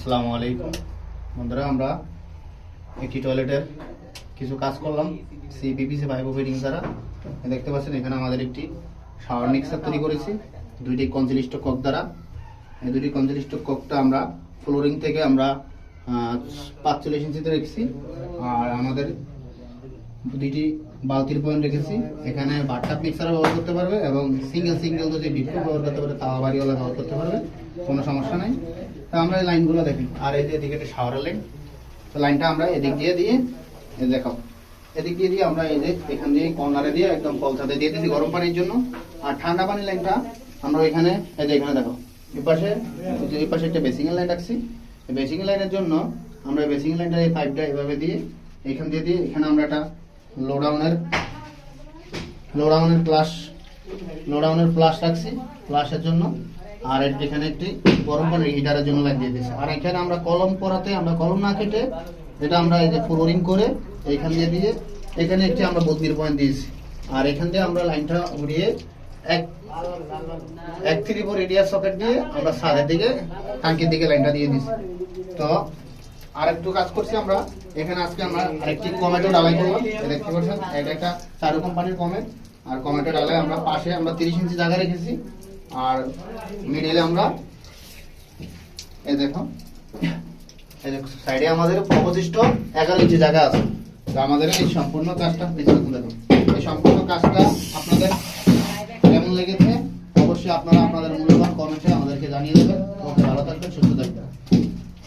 আসসালামু আলাইকুম বন্ধুরা, আমরা একটি টয়লেটের কিছু কাজ করলাম সিপিপিসি পাইপ ফিটিং দ্বারা। দেখতে পাচ্ছেন এখানে আমাদের একটি শাওয়ার মিক্সার তৈরি করেছি দুইটি কনজিলিস্ট কক দ্বারা। এই দুটি কনজিলিস্ট ককটা আমরা ফ্লোরিং থেকে আমরা 45 ইঞ্চিতে রেখেছি। আর আমাদের দুইটি বালতির পয়েন্ট রেখেছি। এখানে বাথটাব মিক্সারও ব্যবহার করতে পারবে এবং সিঙ্গেল যদি ডিপ ব্যবহার করতে পারে তাওয়া বাড়িওয়ালা ব্যবহার করতে পারবে, কোনো সমস্যা নাই। তো আমরা এই লাইনগুলো দেখি। আর এই যে এদিকে একটা শাওয়ারের লাইন, তো লাইনটা আমরা এদিক দিয়ে এই দেখো এদিক দিয়ে আমরা এই যে এখান দিয়ে কর্নারে দিয়ে একদম কলসাতে দিয়ে দিয়েছি গরম পানির জন্য। আর ঠান্ডা পানির লাইনটা আমরা এখানে এই যে এখানে দেখো এই পাশে একটা বেসিং এর লাইন রাখছি। এই বেসিং লাইনের জন্য আমরা বেসিং লাইনটা এই পাইপটা এভাবে দিয়ে এখান দিয়ে এখানে আমরা একটা লোডাউনের প্লাস রাখছি প্লাসের জন্য। আর এখানে একটি গরম পানির হিটারের জন্য লাইন দিয়ে দিয়েছি। আর এখানে আমরা কলম করাতে আমরা কলম না কেটে এটা আমরা এই যে ফ্লোরিং করে এইখান দিয়ে এখানে একটি আমরা বদলির পয়েন্ট দিয়েছি। আর এখান দিয়ে আমরা লাইনটা উড়িয়ে এক 3/4 রেডিয়াস সকেট দিয়ে আমরা ছাদের দিকে ট্যাঙ্কির দিকে লাইনটা দিয়ে দিয়েছি। তো আরেকটু কাজ করছি আমরা এখানে। আজকে আমরা আরেকটি কমেটো ডালাই করলাম। দেখতে পাচ্ছেন এটা একটা চারু কোম্পানির কমেট। আর কমেটো ডালাই আমরা পাশে আমরা 30 ইঞ্চি জায়গা রেখেছি। আর মিডিলে আমরা এই দেখো সাইডে আমাদের অবশিষ্ট 11 ইঞ্চি জায়গা আছে। তো আমাদের এই সম্পূর্ণ কাজটা দেখুন, এই সম্পূর্ণ কাজটা আপনাদের কেমন লেগেছে অবশ্যই আপনারা আপনাদের মূল্যবান কমেন্টে আমাদেরকে জানিয়ে দেবেন। ভালো থাকবেন, সুস্থ থাকবেন।